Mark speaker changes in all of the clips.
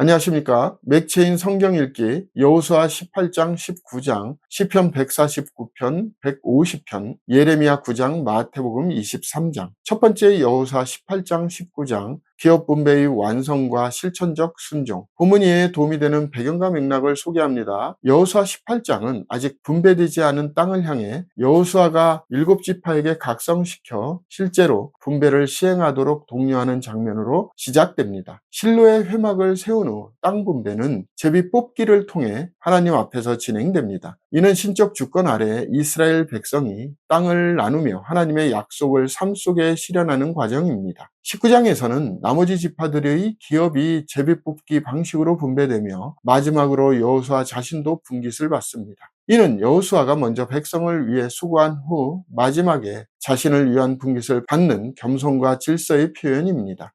Speaker 1: 안녕하십니까. 맥체인 성경 읽기 여호수아 18장 19장 시편 149편 150편 예레미야 9장 마태복음 23장 첫 번째 여호수아 18장 19장 기업 분배의 완성과 실천적 순종 본문 이해에 도움이 되는 배경과 맥락을 소개합니다. 여호수아 18장은 아직 분배되지 않은 땅을 향해 여호수아가 7지파에게 각성시켜 실제로 분배를 시행하도록 독려하는 장면으로 시작됩니다. 실로의 회막을 세운 후 땅 분배는 제비 뽑기를 통해 하나님 앞에서 진행됩니다. 이는 신적 주권 아래 이스라엘 백성이 땅을 나누며 하나님의 약속을 삶 속에 실현하는 과정입니다. 19장에서는 나머지 지파들의 기업이 제비 뽑기 방식으로 분배되며 마지막으로 여호수아 자신도 분깃을 받습니다. 이는 여호수아가 먼저 백성을 위해 수고한 후 마지막에 자신을 위한 분깃을 받는 겸손과 질서의 표현입니다.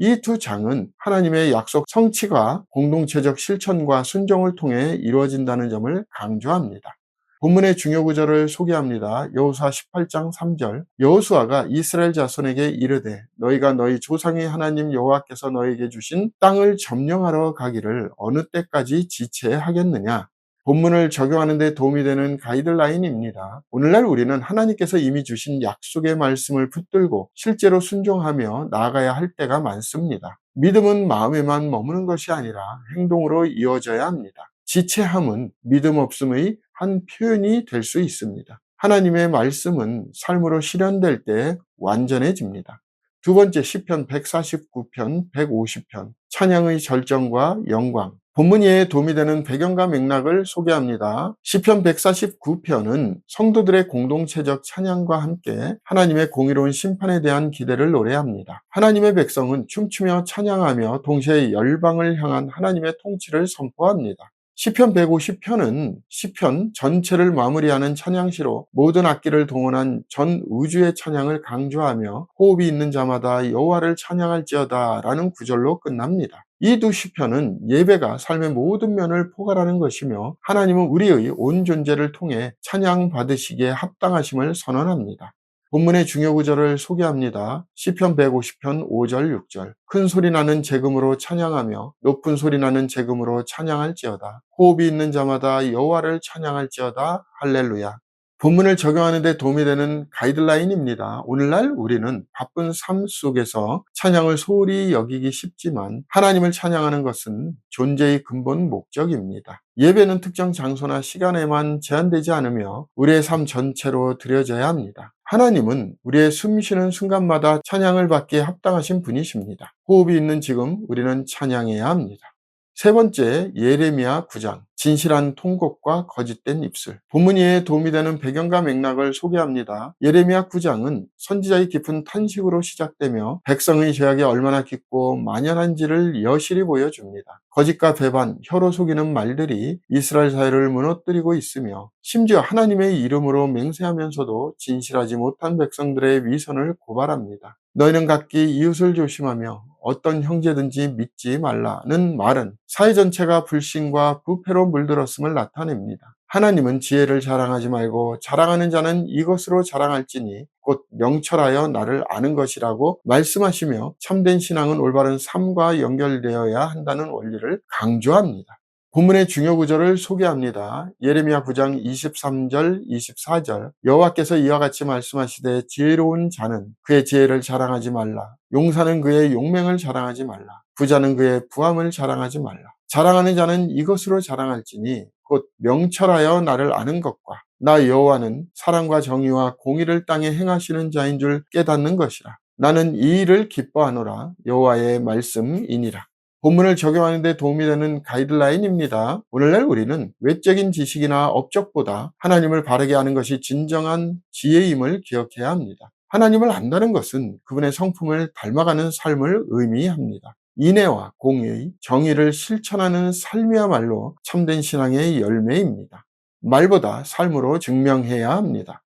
Speaker 1: 이 두 장은 하나님의 약속 성취가 공동체적 실천과 순종을 통해 이루어진다는 점을 강조합니다. 본문의 중요 구절을 소개합니다. 여호수아 18장 3절 여호수아가 이스라엘 자손에게 이르되 너희가 너희 조상의 하나님 여호와께서 너희에게 주신 땅을 점령하러 가기를 어느 때까지 지체하겠느냐. 본문을 적용하는 데 도움이 되는 가이드라인입니다. 오늘날 우리는 하나님께서 이미 주신 약속의 말씀을 붙들고 실제로 순종하며 나아가야 할 때가 많습니다. 믿음은 마음에만 머무는 것이 아니라 행동으로 이어져야 합니다. 지체함은 믿음 없음의 한 표현이 될 수 있습니다. 하나님의 말씀은 삶으로 실현될 때 완전해집니다. 두 번째 시편 149편, 150편 찬양의 절정과 영광 본문 이해에 도움이 되는 배경과 맥락을 소개합니다. 시편 149편은 성도들의 공동체적 찬양과 함께 하나님의 공의로운 심판에 대한 기대를 노래합니다. 하나님의 백성은 춤추며 찬양하며 동시에 열방을 향한 하나님의 통치를 선포합니다. 시편 150편은 시편 전체를 마무리하는 찬양시로 모든 악기를 동원한 전 우주의 찬양을 강조하며 호흡이 있는 자마다 여호와를 찬양할지어다 라는 구절로 끝납니다. 이 두 시편은 예배가 삶의 모든 면을 포괄하는 것이며 하나님은 우리의 온 존재를 통해 찬양 받으시기에 합당하심을 선언합니다. 본문의 중요 구절을 소개합니다. 시편 150편 5절 6절 큰 소리 나는 재금으로 찬양하며 높은 소리 나는 재금으로 찬양할지어다. 호흡이 있는 자마다 여호와를 찬양할지어다. 할렐루야. 본문을 적용하는 데 도움이 되는 가이드라인입니다. 오늘날 우리는 바쁜 삶 속에서 찬양을 소홀히 여기기 쉽지만 하나님을 찬양하는 것은 존재의 근본 목적입니다. 예배는 특정 장소나 시간에만 제한되지 않으며 우리의 삶 전체로 드려져야 합니다. 하나님은 우리의 숨쉬는 순간마다 찬양을 받기에 합당하신 분이십니다. 호흡이 있는 지금 우리는 찬양해야 합니다. 세 번째, 예레미야 9장 진실한 통곡과 거짓된 입술 본문 이해에 도움이 되는 배경과 맥락을 소개합니다. 예레미야 9장은 선지자의 깊은 탄식으로 시작되며 백성의 죄악이 얼마나 깊고 만연한지를 여실히 보여줍니다. 거짓과 배반, 혀로 속이는 말들이 이스라엘 사회를 무너뜨리고 있으며 심지어 하나님의 이름으로 맹세하면서도 진실하지 못한 백성들의 위선을 고발합니다. 너희는 각기 이웃을 조심하며 어떤 형제든지 믿지 말라는 말은 사회 전체가 불신과 부패로 물들었음을 나타냅니다. 하나님은 지혜를 자랑하지 말고 자랑하는 자는 이것으로 자랑할지니 곧 명철하여 나를 아는 것이라고 말씀하시며 참된 신앙은 올바른 삶과 연결되어야 한다는 원리를 강조합니다. 본문의 중요 구절을 소개합니다. 예레미야 9장 23절 24절 여호와께서 이와 같이 말씀하시되 지혜로운 자는 그의 지혜를 자랑하지 말라. 용사는 그의 용맹을 자랑하지 말라. 부자는 그의 부함을 자랑하지 말라. 자랑하는 자는 이것으로 자랑할지니 곧 명철하여 나를 아는 것과 나 여호와는 사랑과 정의와 공의를 땅에 행하시는 자인 줄 깨닫는 것이라. 나는 이 일을 기뻐하노라. 여호와의 말씀이니라. 본문을 적용하는 데 도움이 되는 가이드라인입니다. 오늘날 우리는 외적인 지식이나 업적보다 하나님을 바르게 아는 것이 진정한 지혜임을 기억해야 합니다. 하나님을 안다는 것은 그분의 성품을 닮아가는 삶을 의미합니다. 인애와 공의, 정의를 실천하는 삶이야말로 참된 신앙의 열매입니다. 말보다 삶으로 증명해야 합니다.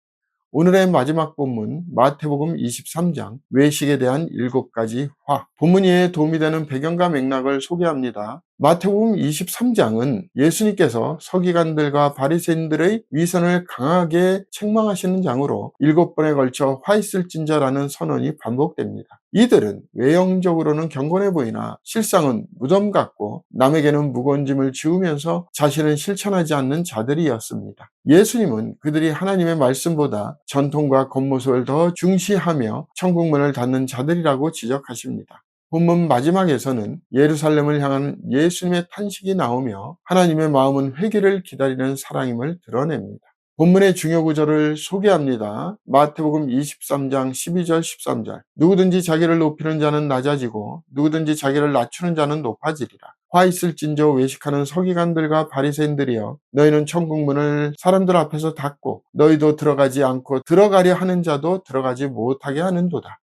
Speaker 1: 오늘의 마지막 본문 마태복음 23장 외식에 대한 7가지 화 본문 이해에 도움이 되는 배경과 맥락을 소개합니다. 마태복음 23장은 예수님께서 서기관들과 바리새인들의 위선을 강하게 책망하시는 장으로 7번에 걸쳐 화 있을진저라는 선언이 반복됩니다. 이들은 외형적으로는 경건해 보이나 실상은 무덤 같고 남에게는 무거운 짐을 지우면서 자신은 실천하지 않는 자들이었습니다. 예수님은 그들이 하나님의 말씀보다 전통과 겉모습을 더 중시하며 천국문을 닫는 자들이라고 지적하십니다. 본문 마지막에서는 예루살렘을 향한 예수님의 탄식이 나오며 하나님의 마음은 회개를 기다리는 사랑임을 드러냅니다. 본문의 중요 구절을 소개합니다. 마태복음 23장 12절 13절. 누구든지 자기를 높이는 자는 낮아지고 누구든지 자기를 낮추는 자는 높아지리라. 화 있을진저 외식하는 서기관들과 바리새인들이여, 너희는 천국 문을 사람들 앞에서 닫고 너희도 들어가지 않고 들어가려 하는 자도 들어가지 못하게 하는도다.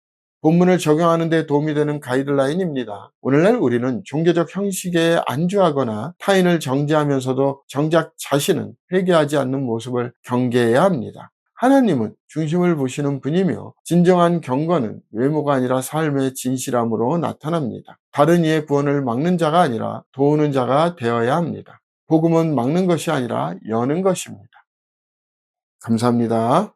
Speaker 1: 본문을 적용하는 데 도움이 되는 가이드라인입니다. 오늘날 우리는 종교적 형식에 안주하거나 타인을 정죄하면서도 정작 자신은 회개하지 않는 모습을 경계해야 합니다. 하나님은 중심을 보시는 분이며 진정한 경건은 외모가 아니라 삶의 진실함으로 나타납니다. 다른 이의 구원을 막는 자가 아니라 도우는 자가 되어야 합니다. 복음은 막는 것이 아니라 여는 것입니다. 감사합니다.